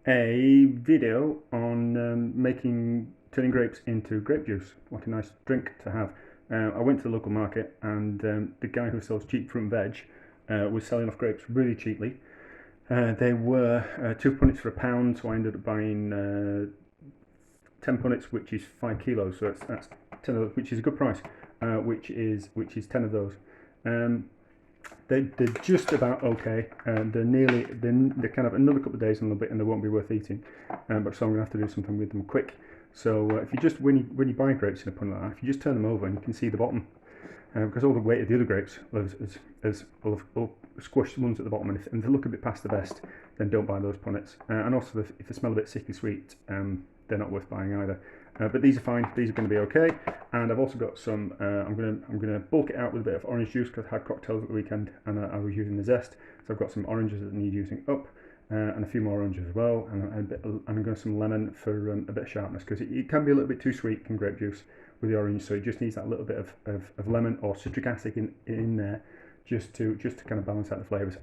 a video on turning grapes into grape juice. What a nice drink to have. I went to the local market and the guy who sells cheap fruit and veg was selling off grapes really cheaply. They were 2 punnets for £1, so I ended up buying 10 punnets, which is 5 kilos. So that's 10 of those, which is a good price. Which is 10 of those. They're just about okay. They're kind of another couple of days and a little bit, and they won't be worth eating. But so I'm gonna have to do something with them quick. So if you just when you buy grapes in a punnet like that, if you just turn them over and you can see the bottom, because all the weight of the other grapes will squish the ones at the bottom, and if they look a bit past the best, then don't buy those punnets. And also if they smell a bit sickly sweet, they're not worth buying either. But these are fine. These are going to be okay. And I've also got some. I'm gonna bulk it out with a bit of orange juice because I had cocktails at the weekend and I was using the zest. So I've got some oranges that need using up, and a few more oranges as well. And I'm going to some lemon for a bit of sharpness, because it can be a little bit too sweet in grape juice with the orange. So it just needs that little bit of lemon or citric acid in there, just to kind of balance out the flavors.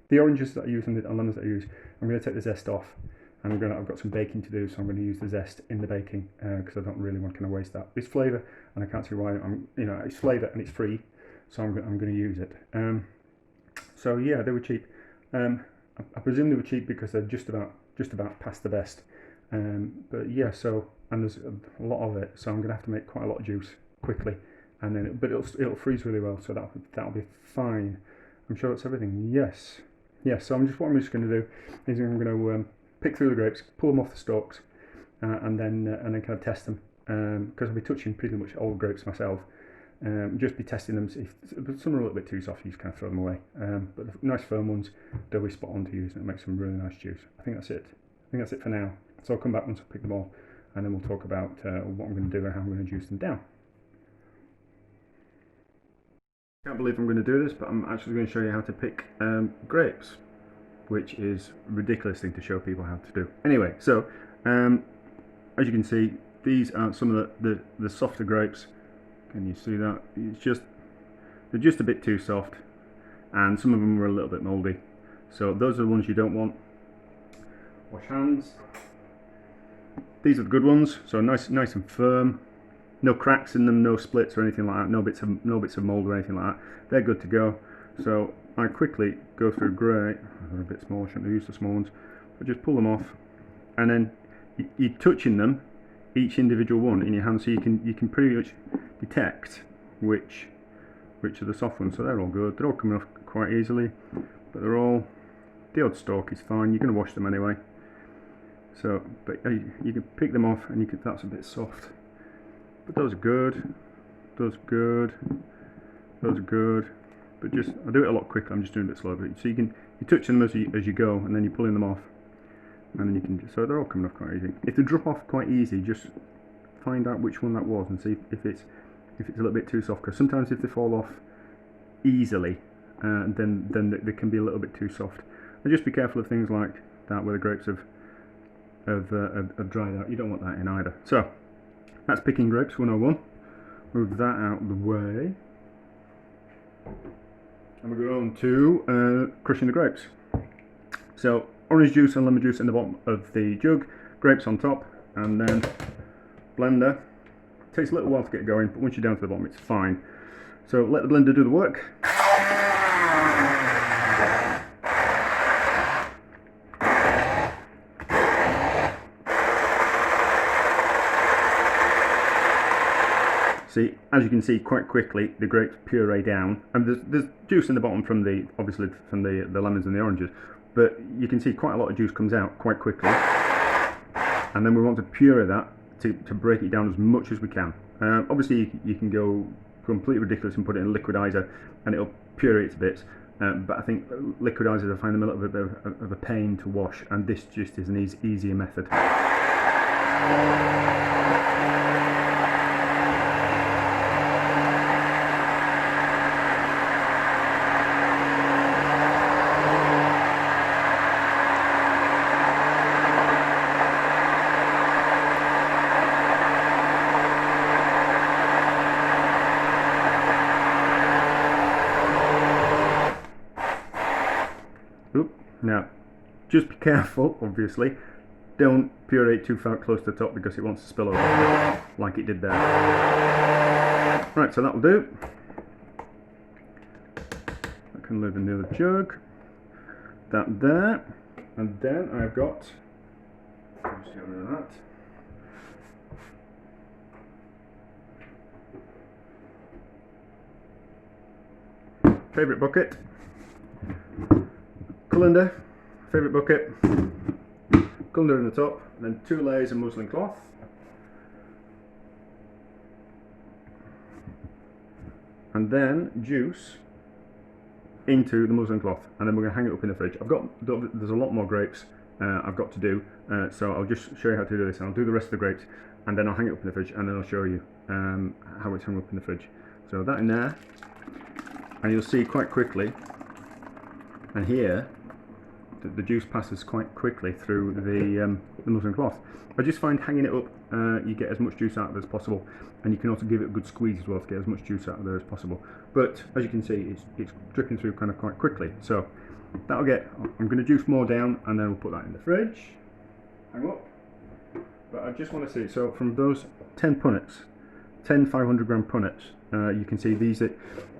The oranges that I use and the lemons that I use, I'm gonna take the zest off. And I've got some baking to do, so I'm going to use the zest in the baking because I don't really want to kind of waste that. It's flavour, and I can't see why. It's flavour and it's free, so I'm going to use it. So yeah, they were cheap. I presume they were cheap because they're just about past the best. But yeah, and there's a lot of it, so I'm going to have to make quite a lot of juice quickly, and then it'll freeze really well, so that'll be fine. I'm sure that's everything. Yes. So what I'm just going to do is I'm going to pick through the grapes, pull them off the stalks, and then kind of test them. Because I'll be touching pretty much all the grapes myself. Just be testing them. If some are a little bit too soft, you just kind of throw them away. But the nice firm ones, they'll be spot on to use, and it makes some really nice juice. I think that's it for now. So I'll come back once I pick them all, and then we'll talk about what I'm going to do and how I'm going to juice them down. Can't believe I'm going to do this, but I'm actually going to show you how to pick grapes, which is a ridiculous thing to show people how to do. Anyway, so as you can see, these are some of the softer grapes. Can you see that? They're just a bit too soft, and some of them were a little bit mouldy. So those are the ones you don't want. Wash hands. These are the good ones. So nice and firm. No cracks in them, no splits or anything like that. No bits of mould or anything like that. They're good to go. So I quickly go through grey. They're a bit small, shouldn't have used the small ones, but just pull them off, and then you're touching them, each individual one in your hand, so you can pretty much detect which are the soft ones. So they're all good. They're all coming off quite easily, but the odd stalk is fine. You're going to wash them anyway. So, but you can pick them off, and that's a bit soft. But those are good. Those are good. Those are good. But I do it a lot quicker. I'm just doing a bit slower. So you touch them as you go, and then you're pulling them off, and then so they're all coming off quite easy. If they drop off quite easy, just find out which one that was and see if it's a little bit too soft. Because sometimes if they fall off easily, then they can be a little bit too soft. And just be careful of things like that where the grapes have dried out. You don't want that in either. So that's picking grapes 101. Move that out of the way. And we're going to crushing the grapes. So orange juice and lemon juice in the bottom of the jug, grapes on top, and then blender. It takes a little while to get going, but once you're down to the bottom, it's fine. So let the blender do the work. See, as you can see, quite quickly the grapes puree down, and there's juice in the bottom from the lemons and the oranges, but you can see quite a lot of juice comes out quite quickly, and then we want to puree that to break it down as much as we can. Obviously you can go completely ridiculous and put it in a liquidizer and it'll puree it to bits, but I think liquidizers, I find them a little bit of a pain to wash, and this just is an easier method. Now, Just be careful, obviously. Don't puree too far close to the top because it wants to spill over like it did there. Right, so that'll do. I can live in the other jug. That there. And then I've got, let's get rid of that. Favourite bucket. Colander. Favourite bucket. Colander in the top. And then 2 layers of muslin cloth. And then juice into the muslin cloth, and then we're going to hang it up in the fridge. There's a lot more grapes I've got to do, so I'll just show you how to do this, and I'll do the rest of the grapes, and then I'll hang it up in the fridge, and then I'll show you how it's hung up in the fridge. So that in there, and you'll see quite quickly, and here, the juice passes quite quickly through the muslin cloth. I just find hanging it up, you get as much juice out of it as possible, and you can also give it a good squeeze as well to get as much juice out of there as possible. But as you can see, it's dripping through kind of quite quickly. So that'll get, I'm going to juice more down, and then we'll put that in the fridge. Hang up. But I just want to see, so from those 10 punnets, 10 500 gram punnets, you can see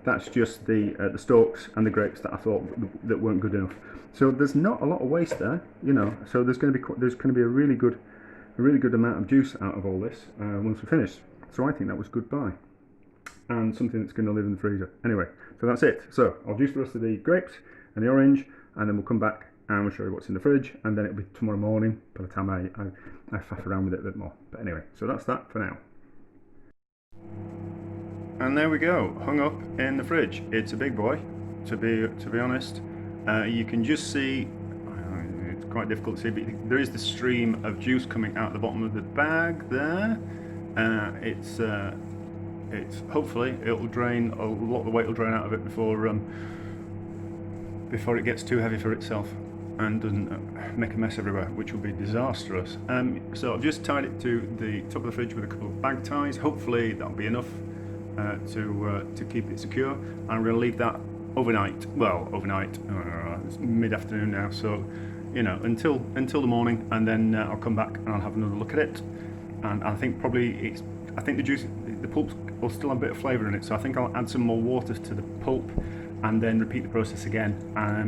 that's just the stalks and the grapes that I thought that weren't good enough. So there's not a lot of waste there, you know. So there's going to be a really good amount of juice out of all this once we're finished. So I think that was good buy, and something that's going to live in the freezer. Anyway, so that's it. So I'll juice the rest of the grapes and the orange, and then we'll come back and we'll show you what's in the fridge, and then it'll be tomorrow morning by the time I faff around with it a bit more. But anyway, so that's that for now. And there we go, hung up in the fridge. It's a big boy, to be honest. You can just see, it's quite difficult to see, but there is the stream of juice coming out the bottom of the bag there. It's hopefully it'll drain, a lot of the weight will drain out of it before it gets too heavy for itself and doesn't make a mess everywhere, which will be disastrous. So I've just tied it to the top of the fridge with a couple of bag ties. Hopefully that'll be enough to keep it secure. And I'm going to leave that overnight. Well, overnight. It's mid-afternoon now, so you know, until the morning, and then I'll come back and I'll have another look at it. And I think the juice, the pulp will still have a bit of flavour in it, so I think I'll add some more water to the pulp and then repeat the process again,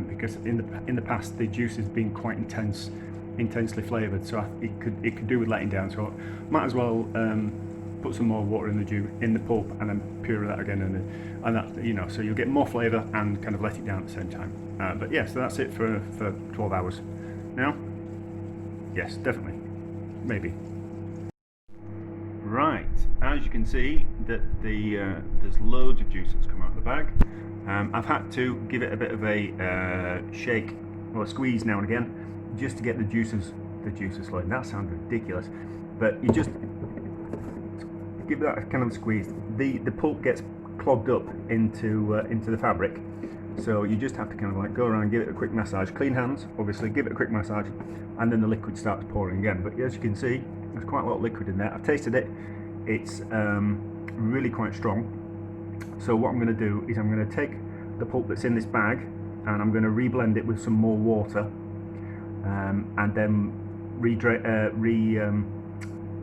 because in the past the juice has been quite intensely flavoured, so it could do with letting down. So might as well put some more water in the pulp and then puree that again, and that, you know, so you'll get more flavour and kind of let it down at the same time. But yeah, so that's it for 12 hours. Now, yes, definitely, maybe. Right, as you can see, that there's loads of juice that's come out of the bag. I've had to give it a bit of a shake or a squeeze now and again, just to get the juices flowing. That sounds ridiculous, but you just give that kind of a squeeze. The pulp gets clogged up into the fabric, so you just have to kind of like go around and give it a quick massage. Clean hands, obviously, give it a quick massage, and then the liquid starts pouring again. But as you can see, there's quite a lot of liquid in there. I've tasted it. It's really quite strong. So what I'm going to do is I'm going to take the pulp that's in this bag and I'm going to reblend it with some more water, and then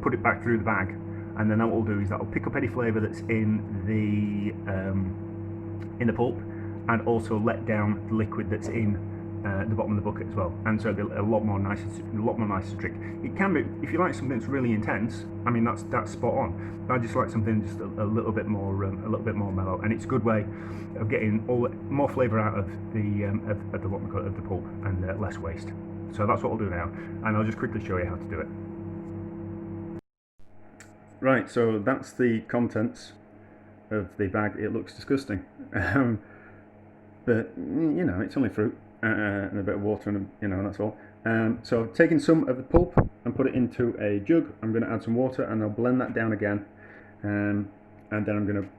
put it back through the bag. And then what we'll do is that will pick up any flavour that's in the pulp, and also let down the liquid that's in the bottom of the bucket as well. And so it'll be a lot more nicer to drink. It can be, if you like something that's really intense, I mean that's spot on. But I just like something just a little bit more mellow, and it's a good way of getting more flavour out of the pulp and less waste. So that's what I'll do now, and I'll just quickly show you how to do it. Right, so that's the contents of the bag. It looks disgusting, but you know, it's only fruit and a bit of water, and you know, that's all. So I've taken some of the pulp and put it into a jug. I'm going to add some water and I'll blend that down again, and then I'm going to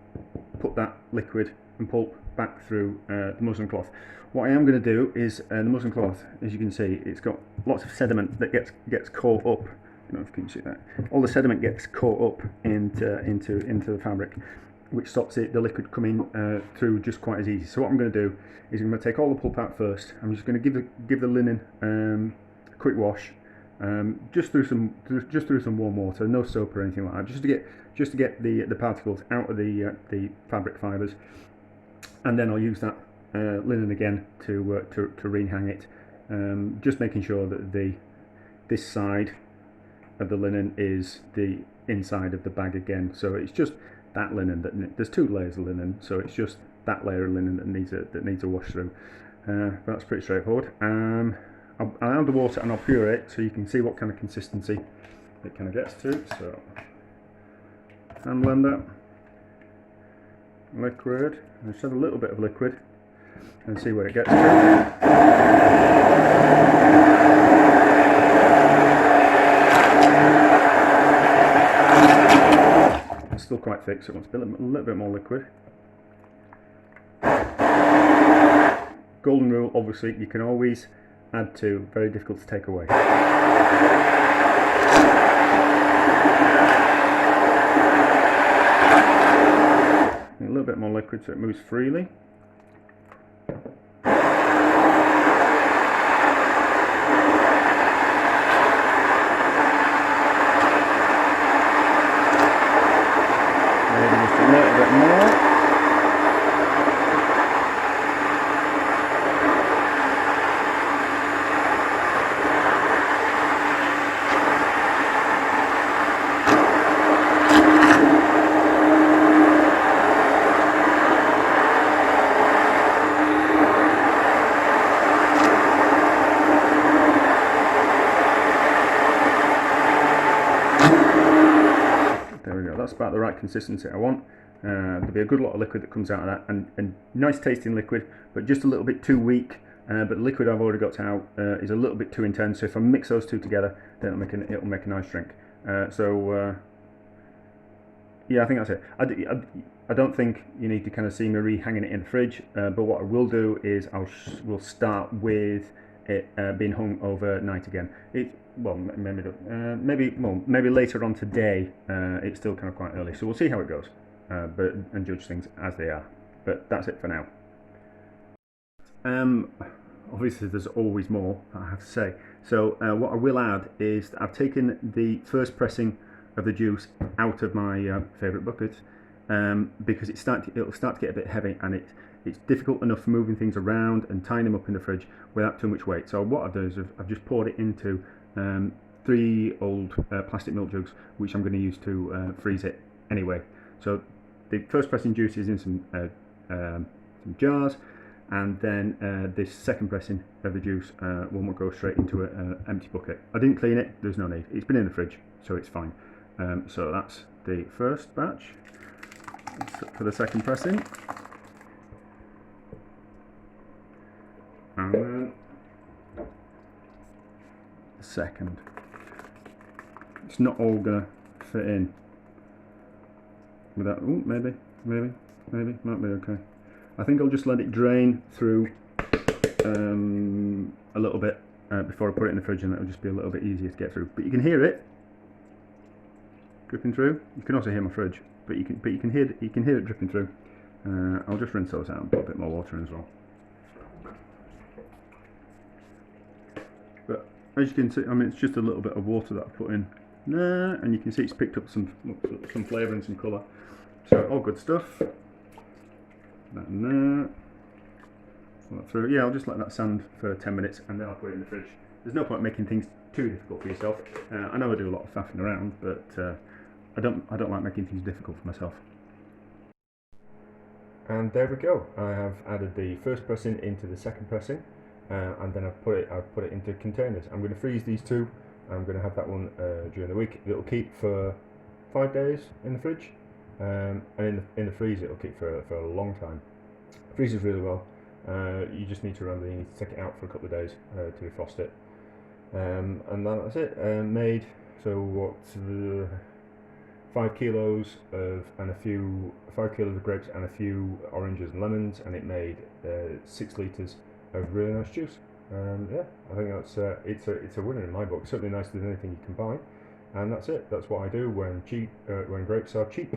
put that liquid and pulp back through the muslin cloth. What I am going to do is the muslin cloth, as you can see, it's got lots of sediment that gets caught up. I don't know if you can see that. All the sediment gets caught up into the fabric. which stops the liquid coming through just quite as easy. So what I'm going to do is I'm going to take all the pulp out first. I'm just going to give the linen a quick wash, just through some warm water, no soap or anything like that, just to get the particles out of the fabric fibres, and then I'll use that linen again to rehang it, just making sure that this side of the linen is the inside of the bag again. So it's just that linen there's 2 layers of linen, so it's just that layer of linen that needs a wash through. But that's pretty straightforward. I'll add the water and I'll pure it so you can see what kind of consistency it kind of gets to. So hand blender, liquid, and just add a little bit of liquid and see where it gets to. It's still quite thick, so it wants a little bit more liquid. Golden rule, obviously, you can always add to, very difficult to take away. A little bit more liquid so it moves freely. Maybe just a little bit more. That's about the right consistency I want. There'll be a good lot of liquid that comes out of that, and nice tasting liquid, but just a little bit too weak. But the liquid I've already got out is a little bit too intense. So if I mix those two together, then it'll make a nice drink. Yeah, I think that's it. I don't think you need to kind of see me rehanging it in the fridge. But what I will do is we'll start with it being hung overnight again. Maybe later on today. It's still kind of quite early, so we'll see how it goes, and judge things as they are. But that's it for now. Obviously, there's always more, I have to say. So what I will add is that I've taken the first pressing of the juice out of my favourite bucket, because it'll start to get a bit heavy, and it's difficult enough for moving things around and tying them up in the fridge without too much weight. So what I've done is I've just poured it into 3 old plastic milk jugs, which I'm going to use to freeze it anyway. So the first pressing juice is in some jars, and then this second pressing of the juice will go straight into an empty bucket. I didn't clean it, there's no need. It's been in the fridge, so it's fine. So that's the first batch. For the second pressing. And then the second. It's not all gonna fit in without. Oh, maybe, might be okay. I think I'll just let it drain through a little bit before I put it in the fridge, and it'll just be a little bit easier to get through. But you can hear it dripping through. You can also hear my fridge, but you can hear it dripping through. I'll just rinse those out and put a bit more water in as well. But as you can see, I mean, it's just a little bit of water that I've put in there, and you can see it's picked up some flavour and some colour. So all good stuff. That in there. Pull that through. Yeah, I'll just let that stand for 10 minutes, and then I'll put it in the fridge. There's no point making things too difficult for yourself. I know I do a lot of faffing around, but I don't like making things difficult for myself. And there we go. I have added the first pressing into the second pressing, and then I've put it into containers. I'm going to freeze these two. I'm going to have that one during the week. It'll keep for 5 days in the fridge, and in the freezer it'll keep for a long time. It freezes really well. You just need to remember you need to take it out for a couple of days to defrost it, and that's it. Made 5 kilos of 5 kilos of grapes and a few oranges and lemons, and it made 6 litres of really nice juice. Yeah, I think that's it's a winner in my book. Certainly nicer than anything you can buy, and that's it. That's what I do when grapes are cheap.